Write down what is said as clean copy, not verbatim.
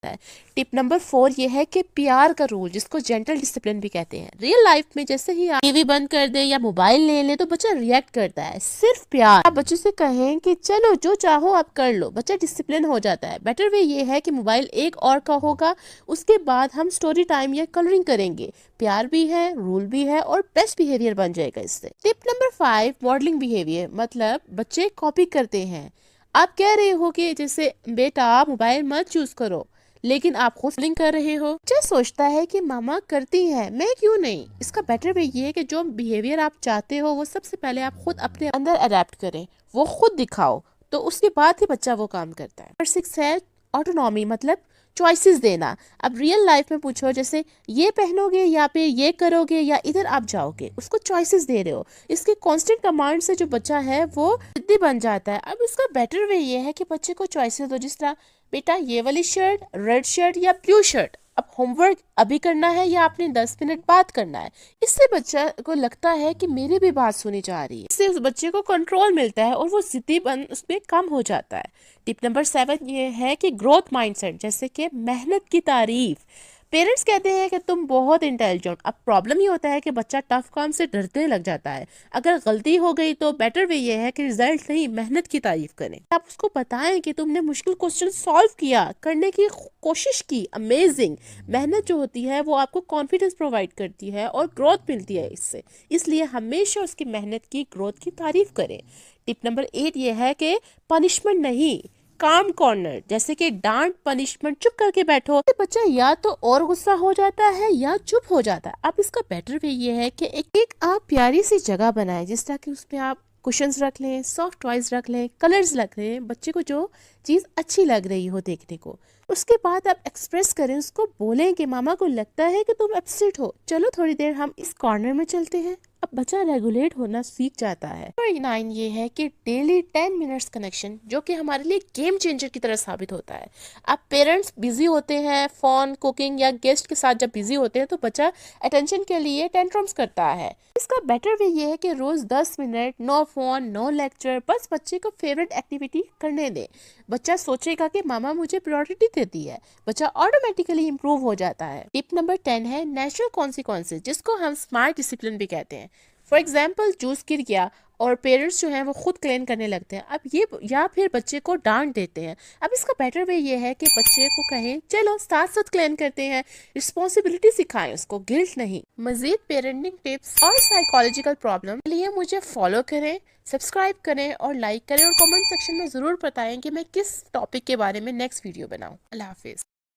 सकता है। Tip number 4 ये है कि प्यार का रूल, जिसको जेंटल डिसिप्लिन भी कहते हैं। रियल लाइफ में जैसे ही आप टीवी बंद कर दें या मोबाइल ले लें तो बच्चा रिएक्ट करता है। सिर्फ प्यार, आप बच्चे से कहें कि चलो जो चाहो आप कर लो, बच्चा डिसिप्लिन हो जाता है। बेटर वे ये है कि मोबाइल एक और का होगा, उसके बाद हम स्टोरी टाइम या कलरिंग करेंगे। प्यार भी है, रूल भी है और बेस्ट बिहेवियर बन जाएगा इससे। टिप नंबर 5 मॉडलिंग बिहेवियर, मतलब बच्चे कॉपी करते हैं। आप कह रहे हो कि जैसे बेटा मोबाइल मत चूज करो, लेकिन आप खुद लिंक कर रहे हो। बच्चा सोचता है कि मामा करती है, मैं क्यों नहीं। इसका बेटर वे ये है कि जो बिहेवियर आप चाहते हो वो सबसे पहले आप खुद अपने अंदर अडेप्ट करें, वो खुद दिखाओ, तो उसके बाद ही बच्चा वो काम करता है। नंबर 6 है ऑटोनॉमी, मतलब चॉइसेस देना। अब रियल लाइफ में पूछो, जैसे ये पहनोगे या पे ये करोगे या इधर आप जाओगे, उसको चॉइसेस दे रहे हो। इसके कांस्टेंट कमांड से जो बच्चा है वो जिद्दी बन जाता है। अब इसका बेटर वे ये है कि बच्चे को चॉइसेस दो, जिस तरह बेटा ये वाली शर्ट, रेड शर्ट या ब्लू शर्ट, अब होमवर्क अभी करना है या आपने 10 मिनट बाद करना है। इससे बच्चा को लगता है कि मेरी भी बात सुनी जा रही है। इससे उस बच्चे को कंट्रोल मिलता है और वो जिद्दीपन उसमें कम हो जाता है। टिप नंबर 7 ये है कि ग्रोथ माइंडसेट, जैसे कि मेहनत की तारीफ। पेरेंट्स कहते हैं कि तुम बहुत इंटेलिजेंट। अब प्रॉब्लम ये होता है कि बच्चा टफ काम से डरने लग जाता है। अगर गलती हो गई तो बेटर वे ये है कि रिजल्ट नहीं, मेहनत की तारीफ करें। आप उसको बताएं कि तुमने मुश्किल क्वेश्चन सॉल्व किया, करने की कोशिश की, अमेजिंग। मेहनत जो होती है वो आपको कॉन्फिडेंस प्रोवाइड करती है और ग्रोथ मिलती है इससे, इसलिए हमेशा उसकी मेहनत की, ग्रोथ की तारीफ करें। टिप नंबर 8 ये है कि पनिशमेंट नहीं, काम कॉर्नर, जैसे कि डांट, पनिशमेंट, चुप करके बैठो। बच्चा या तो और गुस्सा हो जाता है या चुप हो जाता है। अब इसका बेटर वे ये है कि एक आप प्यारी सी जगह बनाएं, जिस तरह कि उसमें आप कुशन्स रख लें, सॉफ्ट टॉयज रख लें, कलर्स रख लें, बच्चे को जो चीज़ अच्छी लग रही हो देखने को। उसके बाद आप एक्सप्रेस करें, उसको बोलें कि मामा को लगता है कि तुम अपसेट हो, चलो थोड़ी देर हम इस कॉर्नर में चलते हैं। अब बच्चा रेगुलेट होना सीख जाता है। नंबर 9 ये है कि डेली 10 मिनट्स कनेक्शन, जो कि हमारे लिए गेम चेंजर की तरह साबित होता है। अब पेरेंट्स बिजी होते हैं, फोन, कुकिंग या गेस्ट के साथ जब बिजी होते हैं तो बच्चा अटेंशन के लिए टेंट्रम्स करता है। इसका बेटर वे ये है कि रोज 10 minute, no phone, no lecture, बस बच्चे को फेवरेट एक्टिविटी करने दें। बच्चा सोचेगा कि मामा मुझे प्रायोरिटी देती है, बच्चा ऑटोमेटिकली इंप्रूव हो जाता है। टिप नंबर 10 है नेचुरल कॉन्सिक्वेंसेज, जिसको हम स्मार्ट डिसिप्लिन भी कहते हैं। फॉर एग्जाम्पल जूस गिर गया और पेरेंट्स जो हैं वो खुद क्लीन करने लगते हैं, अब ये, या फिर बच्चे को डांट देते हैं। अब इसका बेटर वे ये है कि बच्चे को कहें चलो साथ साथ क्लीन करते हैं, रिस्पॉन्सिबिलिटी सिखाएं उसको, गिल्ट नहीं। मजीद पेरेंटिंग टिप्स और साइकोलॉजिकल प्रॉब्लम के लिए मुझे फॉलो करें, सब्सक्राइब करें और लाइक करें, और कमेंट सेक्शन में ज़रूर बताएं कि मैं किस टॉपिक के बारे में नेक्स्ट वीडियो बनाऊं। अल्लाह हाफिज़।